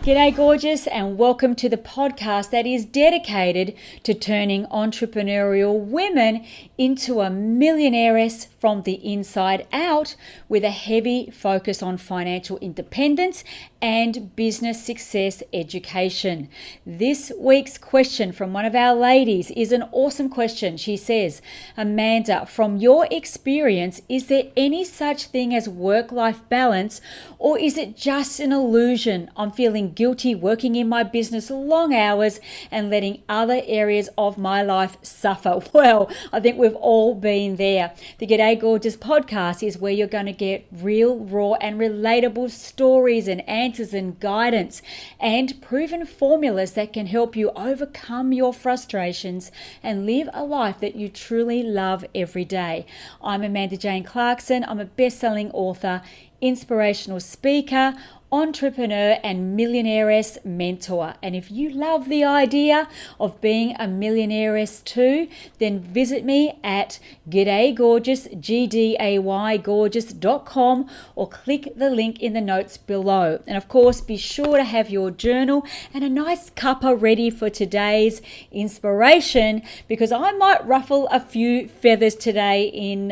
G'day Gorgeous, and welcome to the podcast that is dedicated to turning entrepreneurial women into a millionairess from the inside out, with a heavy focus on financial independence and business success education. This week's question from one of our ladies is an awesome question. She says, Amanda, from your experience, is there any such thing as work-life balance, or is it just an illusion? I'm feeling guilty working in my business long hours and letting other areas of my life suffer. Well, I think we've all been there. The Gday Gorgeous podcast is where you're going to get real, raw and relatable stories and answers and guidance and proven formulas that can help you overcome your frustrations and live a life that you truly love every day. I'm Amanda Jane Clarkson. I'm a best-selling author, inspirational speaker, entrepreneur and millionairess mentor. And if you love the idea of being a millionairess too, then visit me at Gday Gorgeous, Gday Gorgeous.com, or click the link in the notes below. And of course, be sure to have your journal and a nice cuppa ready for today's inspiration, because I might ruffle a few feathers today in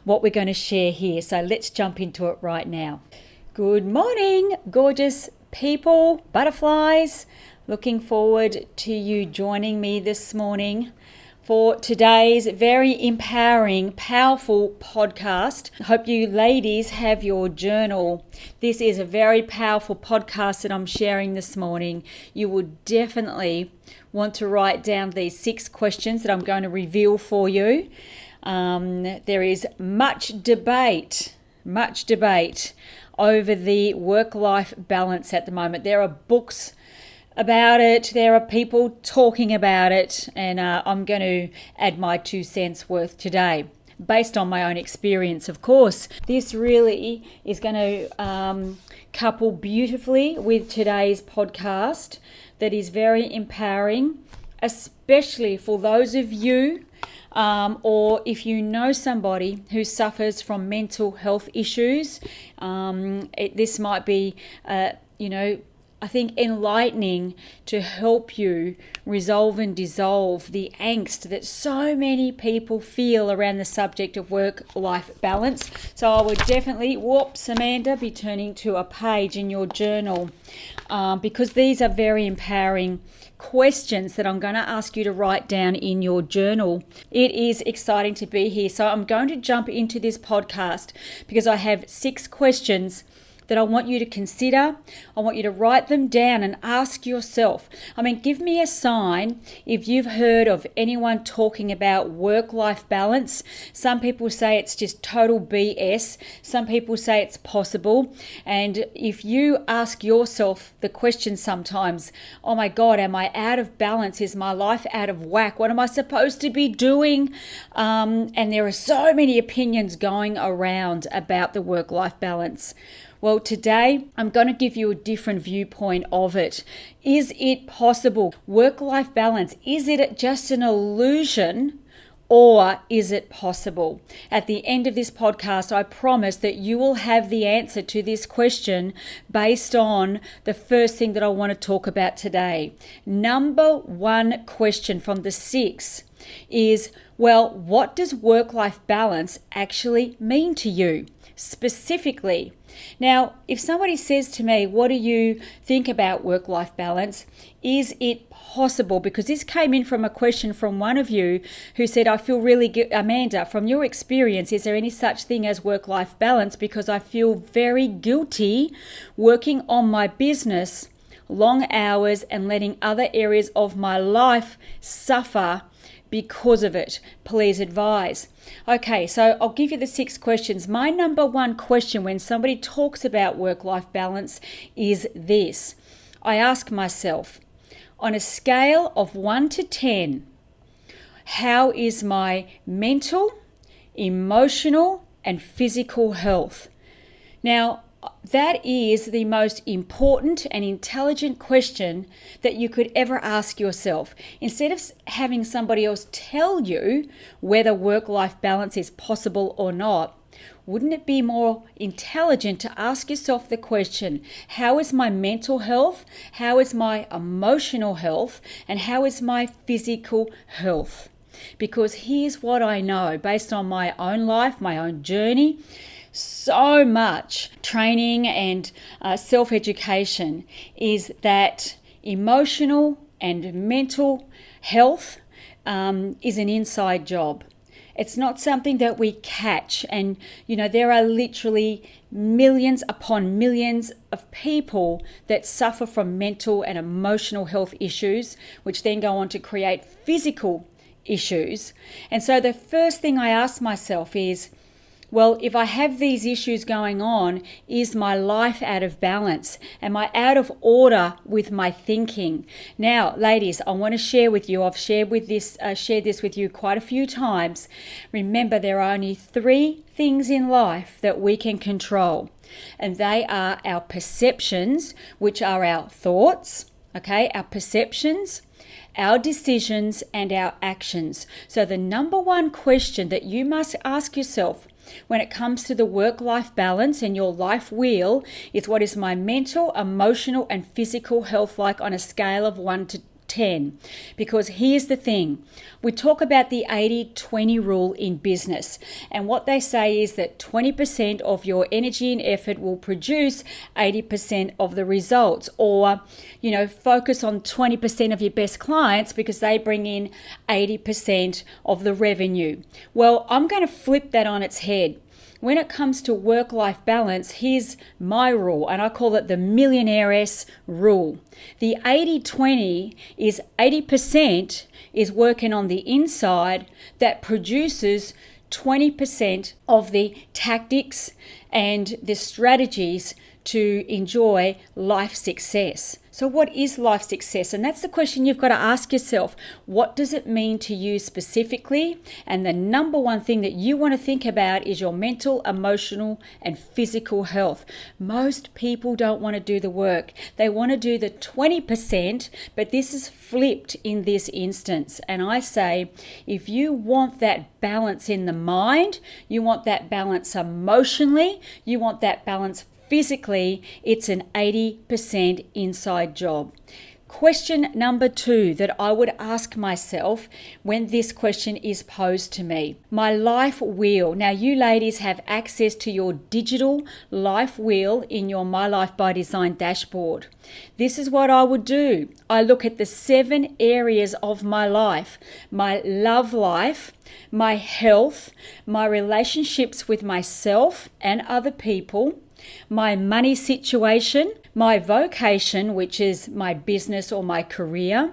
what we're going to share here. So let's jump into it right now. Good morning, gorgeous people, butterflies. Looking forward to you joining me this morning for today's very empowering, powerful podcast. I hope you ladies have your journal. This is a very powerful podcast that I'm sharing this morning. You would definitely want to write down these 6 questions that I'm going to reveal for you. There is much debate over the work-life balance at the moment. There are books about it, there are people talking about it, and I'm going to add my 2 cents worth today, based on my own experience, of course. This really is going to couple beautifully with today's podcast that is very empowering, especially for those of you or if you know somebody who suffers from mental health issues. This might be, I think enlightening to help you resolve and dissolve the angst that so many people feel around the subject of work-life balance. So I would definitely, Amanda, be turning to a page in your journal because these are very empowering questions that I'm going to ask you to write down in your journal. It is exciting to be here. So I'm going to jump into this podcast because I have 6 questions that I want you to consider. I want you to write them down and ask yourself. Give me a sign if you've heard of anyone talking about work-life balance. Some people say it's just total BS. Some people say it's possible. And if you ask yourself the question sometimes, oh my God, am I out of balance? Is my life out of whack? What am I supposed to be doing? And there are so many opinions going around about the work-life balance. Well, today I'm going to give you a different viewpoint of it. Is it possible? Work-life balance, is it just an illusion, or is it possible? At the end of this podcast, I promise that you will have the answer to this question based on the first thing that I want to talk about today. Number 1 question from the 6 is, well, what does work-life balance actually mean to you specifically? Now, if somebody says to me, what do you think about work-life balance? Is it possible? Because this came in from a question from one of you who said, I feel really good. Amanda, from your experience, is there any such thing as work-life balance? Because I feel very guilty working on my business, long hours, and letting other areas of my life suffer because of it. Please advise. Okay, so I'll give you the 6 questions. My number 1 question when somebody talks about work-life balance is this. I ask myself, on a scale of 1 to 10, how is my mental, emotional, and physical health? Now, that is the most important and intelligent question that you could ever ask yourself. Instead of having somebody else tell you whether work-life balance is possible or not, Wouldn't it be more intelligent to ask yourself the question, how is my mental health? How is my emotional health? And how is my physical health? Because here's what I know based on my own life, my own journey, so much training and self-education is that emotional and mental health is an inside job. It's not something that we catch. And, there are literally millions upon millions of people that suffer from mental and emotional health issues, which then go on to create physical issues. And so the first thing I ask myself is, well, if I have these issues going on, is my life out of balance? Am I out of order with my thinking? Now, ladies, I want to share with you, I've shared this with you quite a few times. Remember, there are only 3 things in life that we can control, and they are our perceptions, which are our thoughts, our perceptions, our decisions, and our actions. So the number one question that you must ask yourself when it comes to the work-life balance and your life wheel is, what is my mental, emotional, and physical health like on a scale of 1 to 10? Because here's the thing. We talk about the 80-20 rule in business. And what they say is that 20% of your energy and effort will produce 80% of the results. Or, focus on 20% of your best clients because they bring in 80% of the revenue. Well, I'm going to flip that on its head. When it comes to work-life balance, here's my rule, and I call it the millionairess rule. The 80-20 is 80% is working on the inside that produces 20% of the tactics and the strategies to enjoy life success. So what is life success? And that's the question you've got to ask yourself. What does it mean to you specifically? And the number one thing that you want to think about is your mental, emotional, and physical health. Most people don't want to do the work. They want to do the 20%, but this is flipped in this instance. And I say, if you want that balance in the mind, you want that balance emotionally, you want that balance physically, it's an 80% inside job. Question number 2 that I would ask myself when this question is posed to me. My life wheel. Now, you ladies have access to your digital life wheel in your My Life by Design dashboard. This is what I would do. I look at the 7 areas of my life: my love life, my health, my relationships with myself and other people, my money situation, my vocation, which is my business or my career,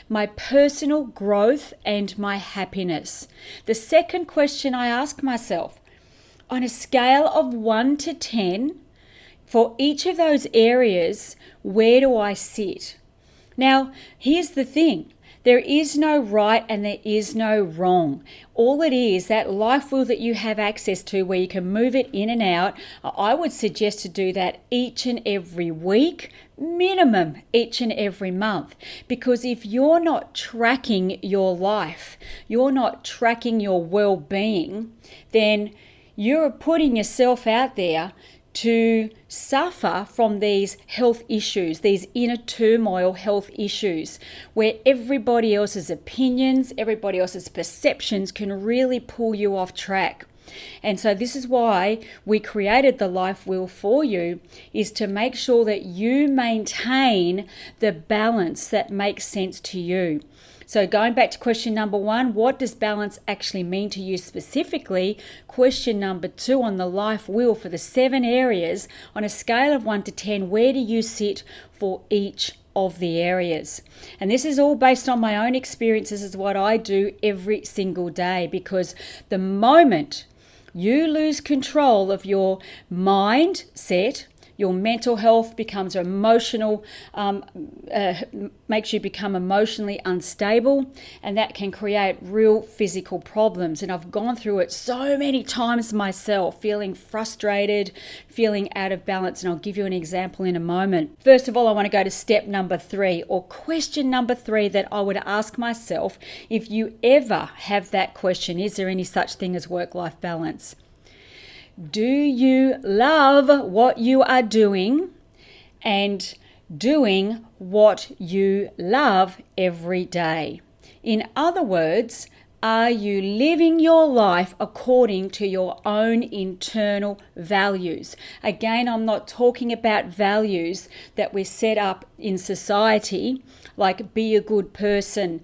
my personal growth, and my happiness. The second question I ask myself, on a scale of 1 to 10, for each of those areas, where do I sit? Now, here's the thing. There is no right and there is no wrong. All it is, that life wheel that you have access to where you can move it in and out, I would suggest to do that each and every week, minimum each and every month. Because if you're not tracking your life, you're not tracking your well-being, then you're putting yourself out there to suffer from these health issues, these inner turmoil health issues, where everybody else's opinions, everybody else's perceptions can really pull you off track. And so this is why we created the life wheel for you, is to make sure that you maintain the balance that makes sense to you. So going back to question number 1, what does balance actually mean to you specifically? Question number 2 on the life wheel for the 7 areas, on a scale of 1 to 10, where do you sit for each of the areas? And this is all based on my own experiences, is what I do every single day, because the moment you lose control of your mindset, your mental health becomes emotional, makes you become emotionally unstable, and that can create real physical problems. And I've gone through it so many times myself, feeling frustrated, feeling out of balance. And I'll give you an example in a moment. First of all, I want to go to step number 3, or question number 3 that I would ask myself if you ever have that question: is there any such thing as work-life balance? Do you love what you are doing and doing what you love every day? In other words, are you living your life according to your own internal values? Again, I'm not talking about values that we set up in society, like be a good person,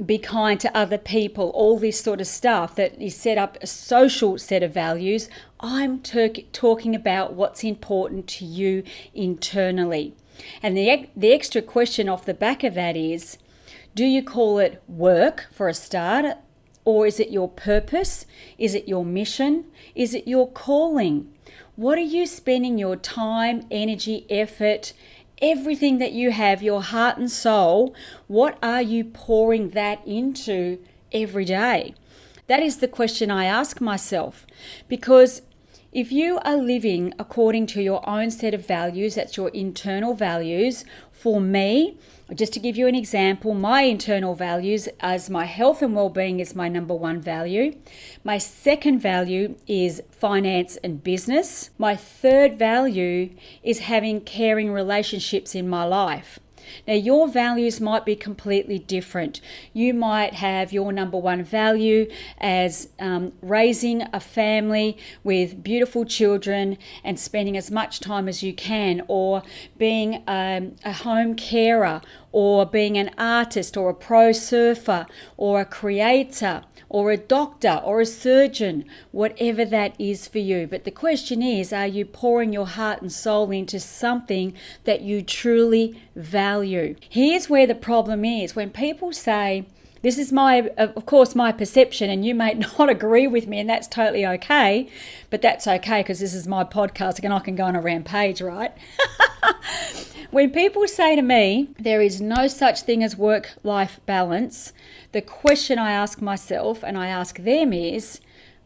be kind to other people, all this sort of stuff that is set up a social set of values. I'm talking about what's important to you internally. And the extra question off the back of that is, do you call it work for a start? Or is it your purpose? Is it your mission? Is it your calling? What are you spending your time, energy, effort, everything that you have, your heart and soul, what are you pouring that into every day? That is the question I ask myself, because if you are living according to your own set of values, that's your internal values. For me, just to give you an example, my internal values as my health and well-being is my number one value. My second value is finance and business. My third value is having caring relationships in my life. Now, your values might be completely different. You might have your number one value as raising a family with beautiful children and spending as much time as you can, or being a home carer, or being an artist, or a pro surfer, or a creator, or a doctor, or a surgeon, whatever that is for you. But the question is, are you pouring your heart and soul into something that you truly value? Here's where the problem is. When people say, this is of course, my perception, and you may not agree with me, and that's totally okay, but that's okay because this is my podcast and I can go on a rampage, right? When people say to me, there is no such thing as work-life balance, the question I ask myself and I ask them is,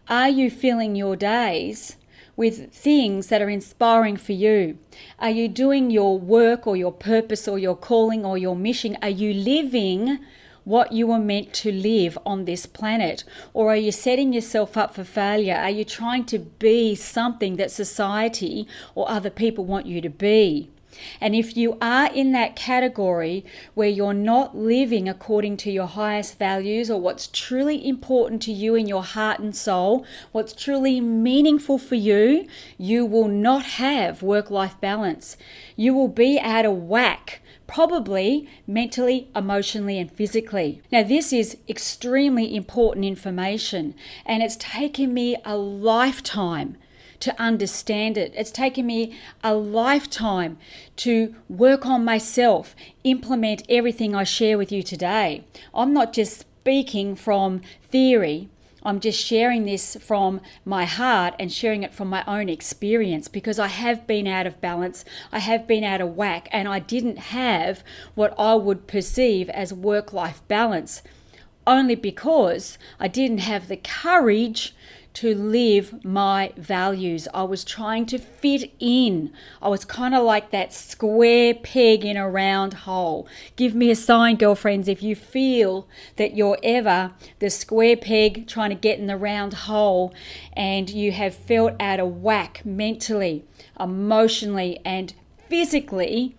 are you filling your days with things that are inspiring for you? Are you doing your work or your purpose or your calling or your mission? Are you living what you were meant to live on this planet? Or are you setting yourself up for failure? Are you trying to be something that society or other people want you to be? And if you are in that category where you're not living according to your highest values or what's truly important to you in your heart and soul, what's truly meaningful for you, you will not have work-life balance. You will be out of whack, probably mentally, emotionally, and physically. Now, this is extremely important information, and it's taken me a lifetime to understand it. It's taken me a lifetime to work on myself, implement everything I share with you today. I'm not just speaking from theory. I'm just sharing this from my heart and sharing it from my own experience, because I have been out of balance, I have been out of whack, and I didn't have what I would perceive as work-life balance, only because I didn't have the courage to live my values. I was trying to fit in. I was kind of like that square peg in a round hole. Give me a sign, girlfriends, if you feel that you're ever the square peg trying to get in the round hole and you have felt out of whack mentally, emotionally, and physically,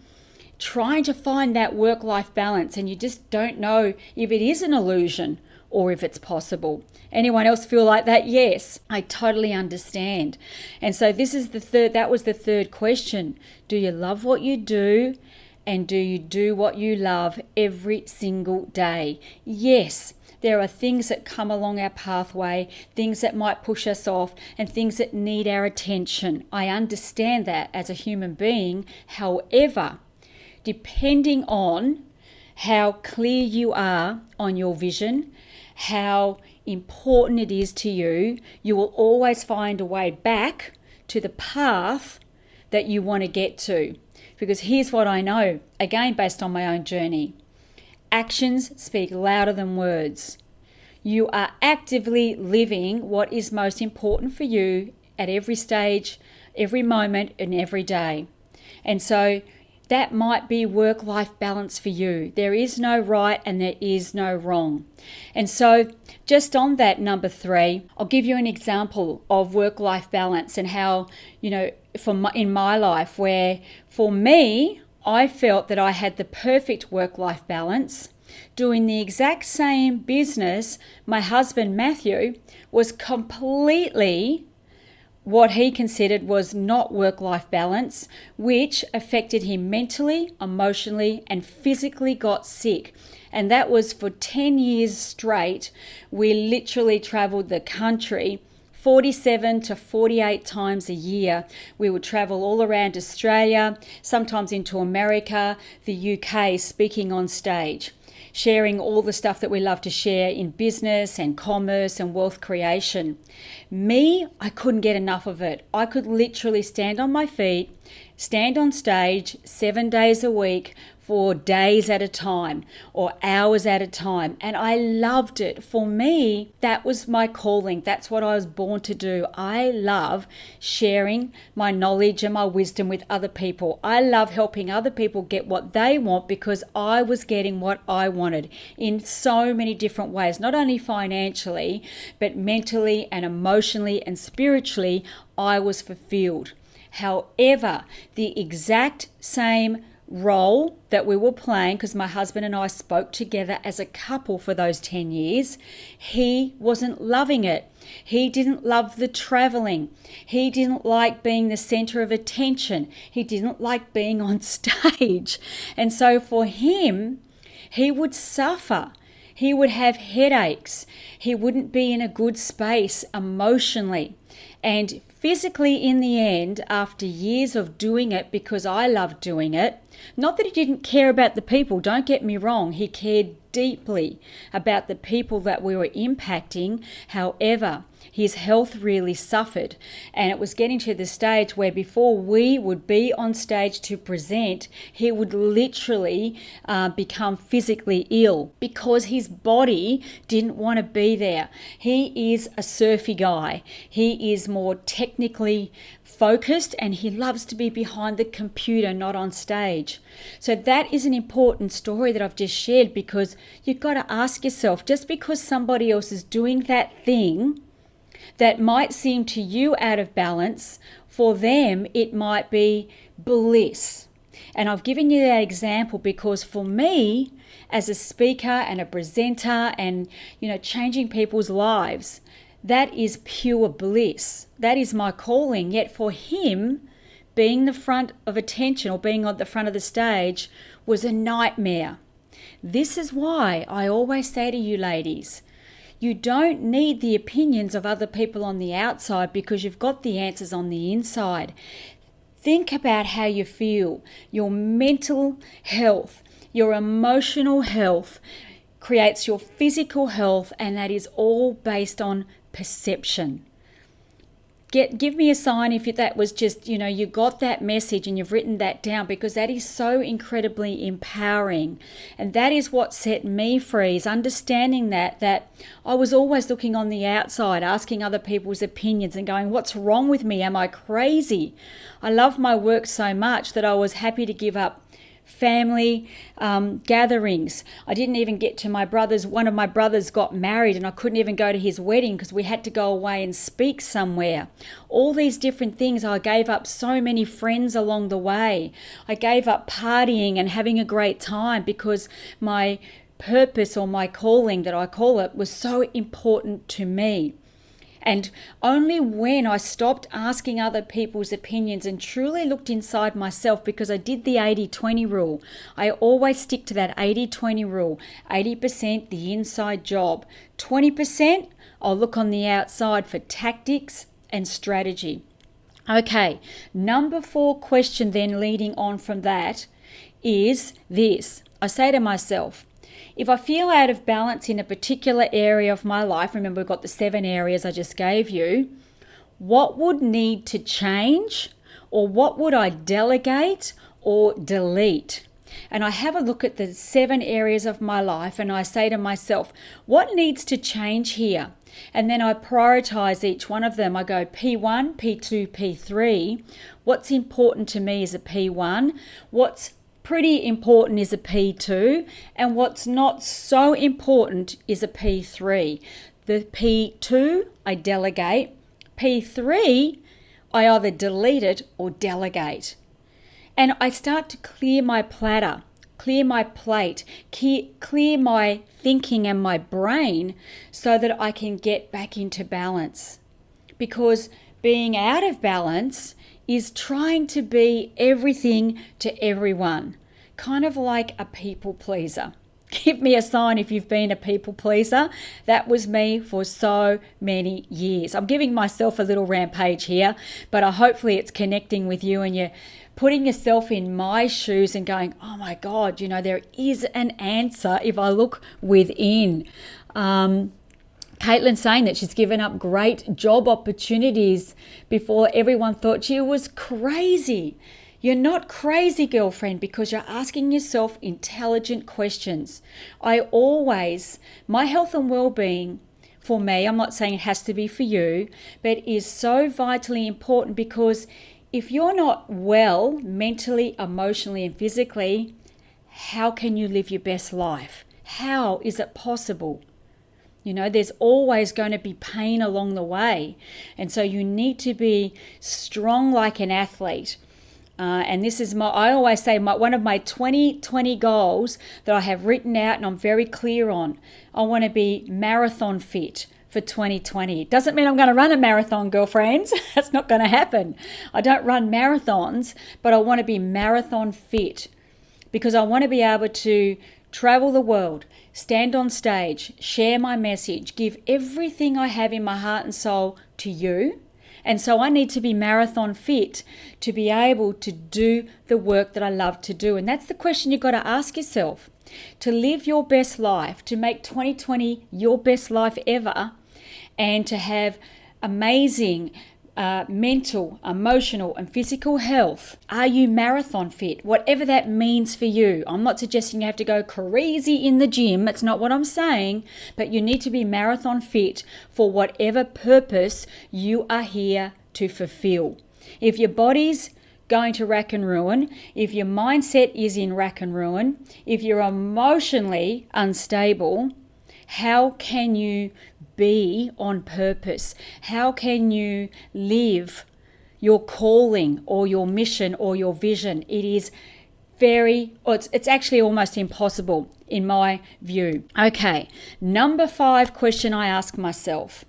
trying to find that work-life balance, and you just don't know if it is an illusion or if it's possible. Anyone else feel like that? Yes, I totally understand. And so that was the third question. Do you love what you do? And do you do what you love every single day? Yes, there are things that come along our pathway, things that might push us off, and things that need our attention. I understand that as a human being. However, depending on how clear you are on your vision, how important it is to you, you will always find a way back to the path that you want to get to. Because here's what I know, again, based on my own journey. Actions speak louder than words. You are actively living what is most important for you at every stage, every moment, and every day. And so that might be work-life balance for you. There is no right and there is no wrong. And so just on that, number 3, I'll give you an example of work-life balance and how, in my life, where for me, I felt that I had the perfect work-life balance. Doing the exact same business, my husband Matthew was completely what he considered was not work-life balance, which affected him mentally, emotionally, and physically got sick. And that was for 10 years straight. We literally traveled the country 47 to 48 times a year. We would travel all around Australia, sometimes into America, the UK, speaking on stage, sharing all the stuff that we love to share in business and commerce and wealth creation. Me, I couldn't get enough of it. I could literally stand on my feet, stand on stage 7 days a week for days at a time or hours at a time. And I loved it. For me, that was my calling. That's what I was born to do. I love sharing my knowledge and my wisdom with other people. I love helping other people get what they want because I was getting what I wanted in so many different ways, not only financially, but mentally and emotionally and spiritually, I was fulfilled. However, the exact same role that we were playing, because my husband and I spoke together as a couple for those 10 years, he wasn't loving it. He didn't love the traveling. He didn't like being the center of attention. He didn't like being on stage. And so for him, he would suffer. He would have headaches. He wouldn't be in a good space emotionally. And physically, in the end, after years of doing it because I loved doing it, not that he didn't care about the people, don't get me wrong, he cared deeply about the people that we were impacting. However, his health really suffered, and it was getting to the stage where before we would be on stage to present, he would literally become physically ill because his body didn't want to be there. He is a surfy guy. He is more technically focused and he loves to be behind the computer, not on stage. So that is an important story that I've just shared, because you've got to ask yourself, just because somebody else is doing that thing that might seem to you out of balance, for them it might be bliss. And I've given you that example because for me, as a speaker and a presenter and changing people's lives, that is pure bliss. That is my calling. Yet for him, being the front of attention or being on the front of the stage was a nightmare. This is why I always say to you ladies, you don't need the opinions of other people on the outside because you've got the answers on the inside. Think about how you feel. Your mental health, your emotional health creates your physical health, and that is all based on perception. Give me a sign if that was just, you got that message and you've written that down, because that is so incredibly empowering. And that is what set me free, is understanding that I was always looking on the outside, asking other people's opinions and going, what's wrong with me? Am I crazy? I love my work so much that I was happy to give up family gatherings. I didn't even get to one of my brothers got married and I couldn't even go to his wedding because we had to go away and speak somewhere. All these different things. I gave up so many friends along the way. I gave up partying and having a great time because my purpose, or my calling that I call it, was so important to me. And only when I stopped asking other people's opinions and truly looked inside myself, because I did the 80-20 rule. I always stick to that 80-20 rule. 80% the inside job. 20% I'll look on the outside for tactics and strategy. Okay, number 4 question then leading on from that is this. I say to myself, if I feel out of balance in a particular area of my life, remember we've got the 7 areas I just gave you, what would need to change, or what would I delegate or delete? and I have a look at the 7 areas of my life and I say to myself, what needs to change here? And then I prioritize each one of them. I go P1, P2, P3. What's important to me is a P1. What's pretty important is a P2. And what's not so important is a P3. The P2, I delegate. P3, I either delete it or delegate. And I start to clear my platter, clear my plate, clear my thinking and my brain so that I can get back into balance. Because being out of balance is trying to be everything to everyone, kind of like a people pleaser. Give me a sign if you've been a people pleaser. That was me for so many years. I'm giving myself a little rampage here, but hopefully it's connecting with you and you're putting yourself in my shoes and going, oh my God, there is an answer if I look within. Caitlin's saying that she's given up great job opportunities before everyone thought she was crazy. You're not crazy, girlfriend, because you're asking yourself intelligent questions. My health and well-being for me, I'm not saying it has to be for you, but is so vitally important because if you're not well mentally, emotionally, and physically, how can you live your best life? How is it possible? There's always going to be pain along the way. And so you need to be strong like an athlete. And this is I always say one of my 2020 goals that I have written out and I'm very clear on. I want to be marathon fit for 2020. It doesn't mean I'm going to run a marathon, girlfriends. That's not going to happen. I don't run marathons, but I want to be marathon fit because I want to be able to travel the world, stand on stage, share my message, give everything I have in my heart and soul to you. And so I need to be marathon fit to be able to do the work that I love to do. And that's the question you've got to ask yourself. To live your best life, to make 2020 your best life ever, and to have amazing mental, emotional, and physical health. Are you marathon fit? Whatever that means for you. I'm not suggesting you have to go crazy in the gym. That's not what I'm saying. But you need to be marathon fit for whatever purpose you are here to fulfill. If your body's going to rack and ruin, if your mindset is in rack and ruin, if you're emotionally unstable, how can you be on purpose? How can you live your calling or your mission or your vision? It is it's actually almost impossible in my view. Okay, number 5 question I ask myself.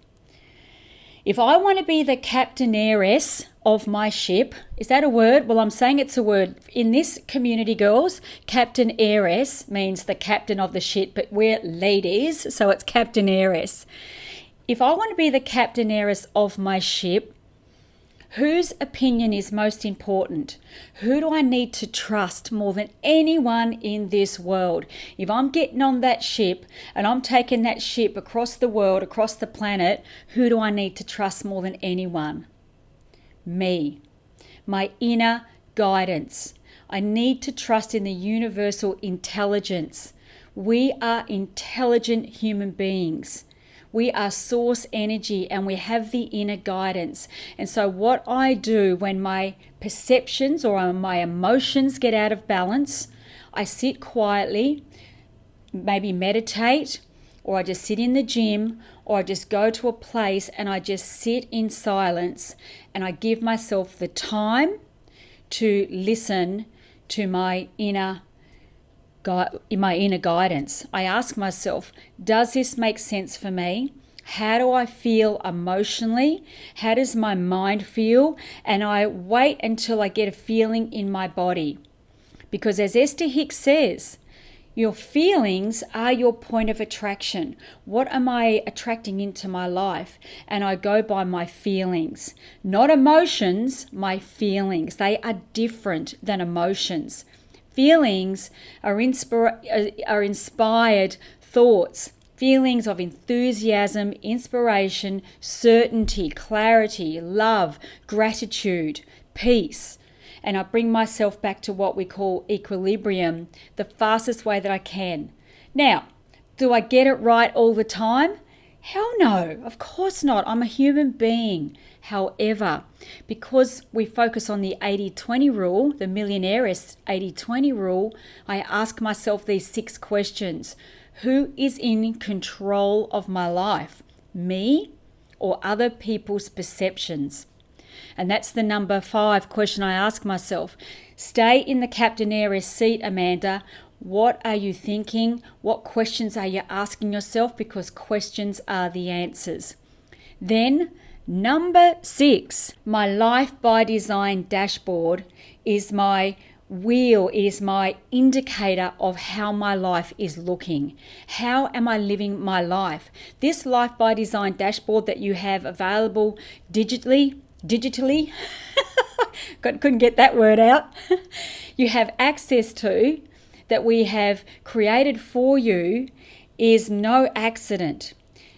If I want to be the captainess of my ship, is that a word? Well, I'm saying it's a word. In this community, girls, captain heiress means the captain of the ship, but we're ladies, so it's captain heiress. If I want to be the captain heiress of my ship, whose opinion is most important? Who do I need to trust more than anyone in this world? If I'm getting on that ship and I'm taking that ship across the world, across the planet, who do I need to trust more than anyone? Me. My inner guidance. I need to trust in the universal intelligence. We are intelligent human beings. We are source energy and we have the inner guidance. And so what I do when my perceptions or my emotions get out of balance, I sit quietly, maybe meditate, or I just sit in the gym, or I just go to a place and I just sit in silence and I give myself the time to listen to my inner guidance. I ask myself, does this make sense for me? How do I feel emotionally? How does my mind feel? And I wait until I get a feeling in my body. Because as Esther Hicks says, your feelings are your point of attraction. What am I attracting into my life? And I go by my feelings. Not emotions, my feelings. They are different than emotions. Feelings are inspired thoughts, feelings of enthusiasm, inspiration, certainty, clarity, love, gratitude, peace. and I bring myself back to what we call equilibrium the fastest way that I can. Now, do I get it right all the time? Hell no, of course not. I'm a human being. However, because we focus on the 80-20 rule, the millionaires 80-20 rule, I ask myself these 6 questions. Who is in control of my life? Me or other people's perceptions? And that's the number 5 question I ask myself. Stay in the Captain Heiress seat, Amanda. What are you thinking? What questions are you asking yourself? Because questions are the answers. Then, number 6, my Life by Design dashboard is my wheel, is my indicator of how my life is looking. How am I living my life? This Life by Design dashboard that you have available digitally, couldn't get that word out, you have access to, that we have created for you, is no accident.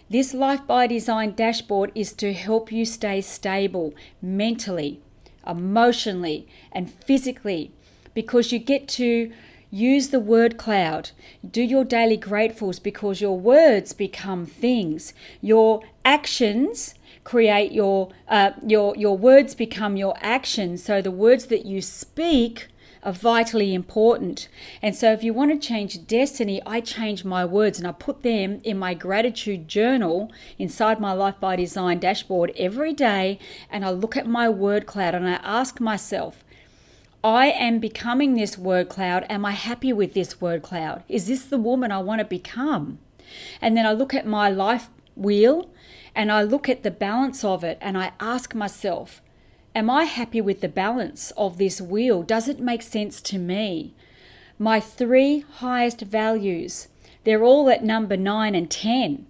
This Life by Design dashboard is to help you stay stable mentally, emotionally, and physically, because you get to use the word cloud. Do your daily gratefuls because your words become things. Your actions create your words become your actions. So the words that you speak are vitally important. And so if you want to change destiny, I change my words and I put them in my gratitude journal inside my Life by Design dashboard every day, and I look at my word cloud and I ask myself, I am becoming this word cloud. Am I happy with this word cloud? Is this the woman I want to become? And then I look at my life wheel and I look at the balance of it and I ask myself, am I happy with the balance of this wheel? Does it make sense to me? My 3 highest values, they're all at number 9 and 10.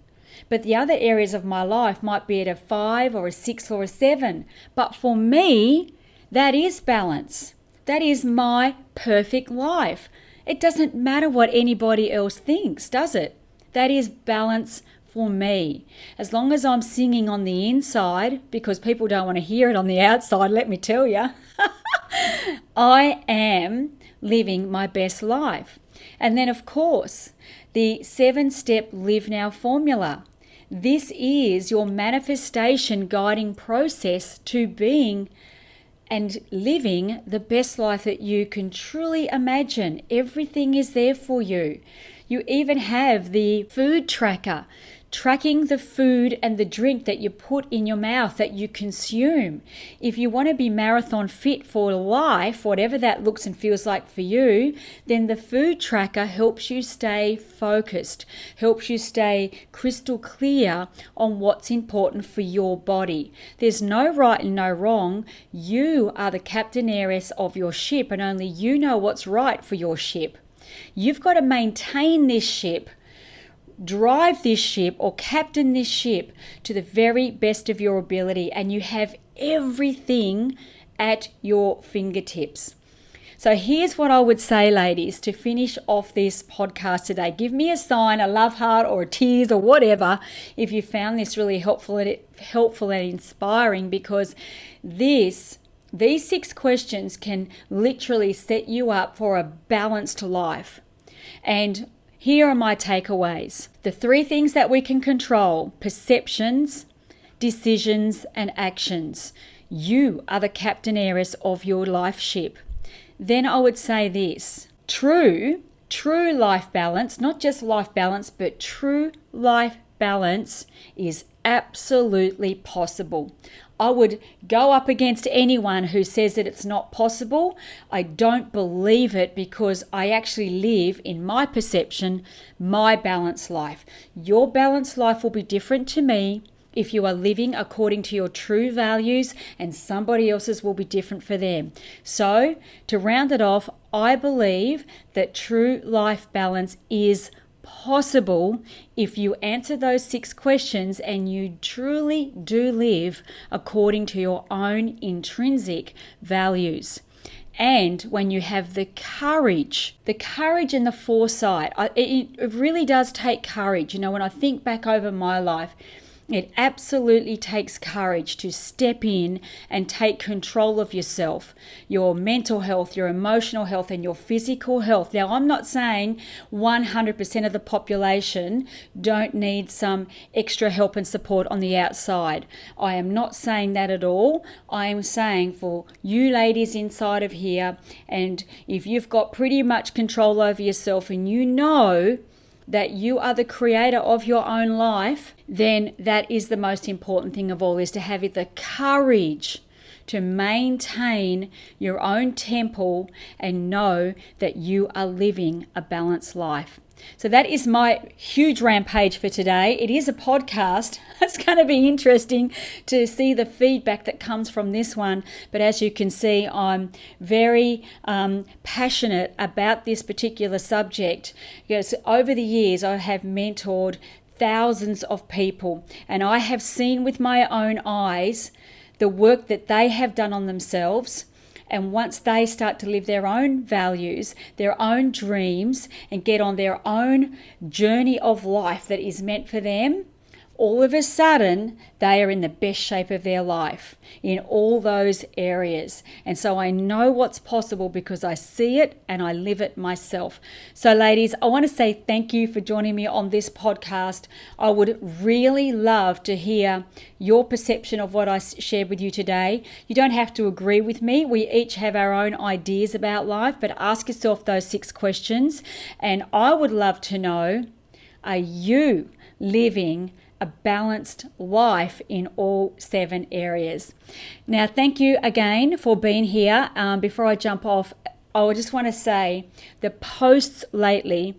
But the other areas of my life might be at a 5 or a 6 or a 7. But for me, that is balance. That is my perfect life. It doesn't matter what anybody else thinks, does it? That is balance for me. As long as I'm singing on the inside, because people don't want to hear it on the outside, let me tell you, I am living my best life. And then, of course, the 7-step Live Now formula. This is your manifestation guiding process to being and living the best life that you can truly imagine. Everything is there for you. You even have the food tracker, tracking the food and the drink that you put in your mouth, that you consume. If you want to be marathon fit for life, whatever that looks and feels like for you, then the food tracker helps you stay focused, helps you stay crystal clear on what's important for your body. There's no right and no wrong. You are the Captain Heiress of your ship, and only you know what's right for your ship. You've got to maintain this ship, drive this ship, or captain this ship to the very best of your ability, and you have everything at your fingertips. So here's what I would say, ladies, to finish off this podcast today. Give me a sign, a love heart or a tears or whatever, if you found this really helpful and inspiring, because these 6 questions can literally set you up for a balanced life. And here are my takeaways. The 3 things that we can control: perceptions, decisions, and actions. You are the Captain Heiress of your life ship. Then I would say this: true life balance, not just life balance, but true life balance is absolutely possible. I would go up against anyone who says that it's not possible. I don't believe it, because I actually live, in my perception, my balanced life. Your balanced life will be different to me if you are living according to your true values, and somebody else's will be different for them. So, to round it off, I believe that true life balance is possible if you answer those 6 questions and you truly do live according to your own intrinsic values. And when you have the courage and the foresight, it really does take courage. You know, when I think back over my life, It absolutely takes courage to step in and take control of yourself, your mental health, your emotional health, and your physical health. Now, I'm not saying 100% of the population don't need some extra help and support on the outside. I am not saying that at all. I am saying for you ladies inside of here, and if you've got pretty much control over yourself and you know that you are the creator of your own life, then that is the most important thing of all, is to have the courage to maintain your own temple and know that you are living a balanced life. So that is my huge rampage for today. It is a podcast. It's going to be interesting to see the feedback that comes from this one. But as you can see, I'm very passionate about this particular subject, because over the years I have mentored thousands of people, and I have seen with my own eyes the work that they have done on themselves. And once they start to live their own values, their own dreams, and get on their own journey of life that is meant for them, all of a sudden, they are in the best shape of their life in all those areas. And so I know what's possible because I see it and I live it myself. So ladies, I want to say thank you for joining me on this podcast. I would really love to hear your perception of what I shared with you today. You don't have to agree with me. We each have our own ideas about life, but ask yourself those 6 questions. And I would love to know, are you living a balanced life in all 7 areas? Now, thank you again for being here. Before I jump off, I just want to say the posts lately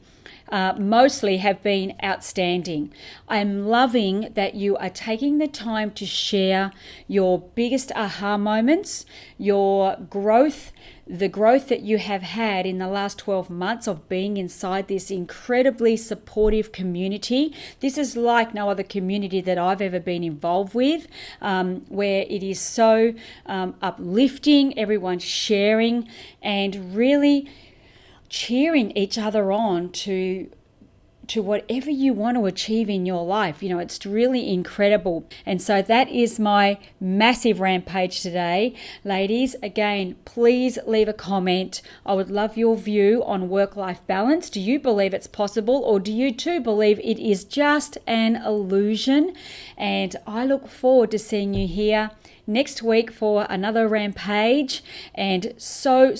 mostly have been outstanding. I'm loving that you are taking the time to share your biggest aha moments, your growth, the growth that you have had in the last 12 months of being inside this incredibly supportive community. This is like no other community that I've ever been involved with, where it is so uplifting, everyone's sharing and really cheering each other on to whatever you want to achieve in your life. You know, it's really incredible. And so that is my massive rampage today. Ladies, again, please leave a comment. I would love your view on work-life balance. Do you believe it's possible, or do you too believe it is just an illusion? And I look forward to seeing you here next week for another rampage, and so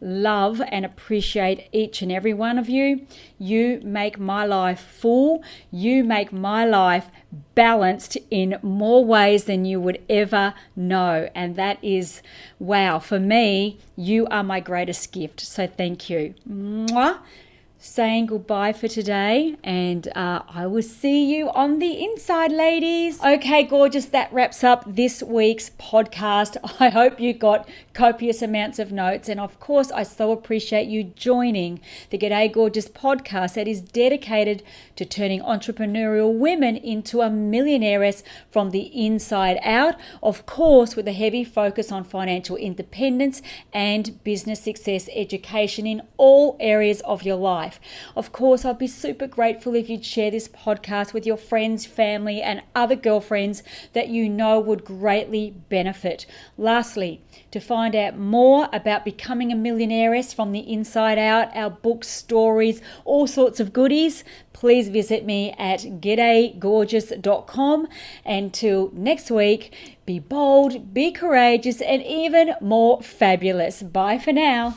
love and appreciate each and every one of you. You make my life full. You make my life balanced in more ways than you would ever know, and that is, wow, for me, you are my greatest gift. So thank you. Mwah. Saying goodbye for today, and I will see you on the inside, ladies. Okay, gorgeous, that wraps up this week's podcast. I hope you got copious amounts of notes, and of course I so appreciate you joining the Gday Gorgeous podcast that is dedicated to turning entrepreneurial women into a millionaires from the inside out, of course with a heavy focus on financial independence and business success education in all areas of your life. Of course, I'd be super grateful if you'd share this podcast with your friends, family, and other girlfriends that you know would greatly benefit. Lastly, to find out more about becoming a millionairess from the inside out, our books, stories, all sorts of goodies, please visit me at gdaygorgeous.com. Until next week, be bold, be courageous, and even more fabulous. Bye for now.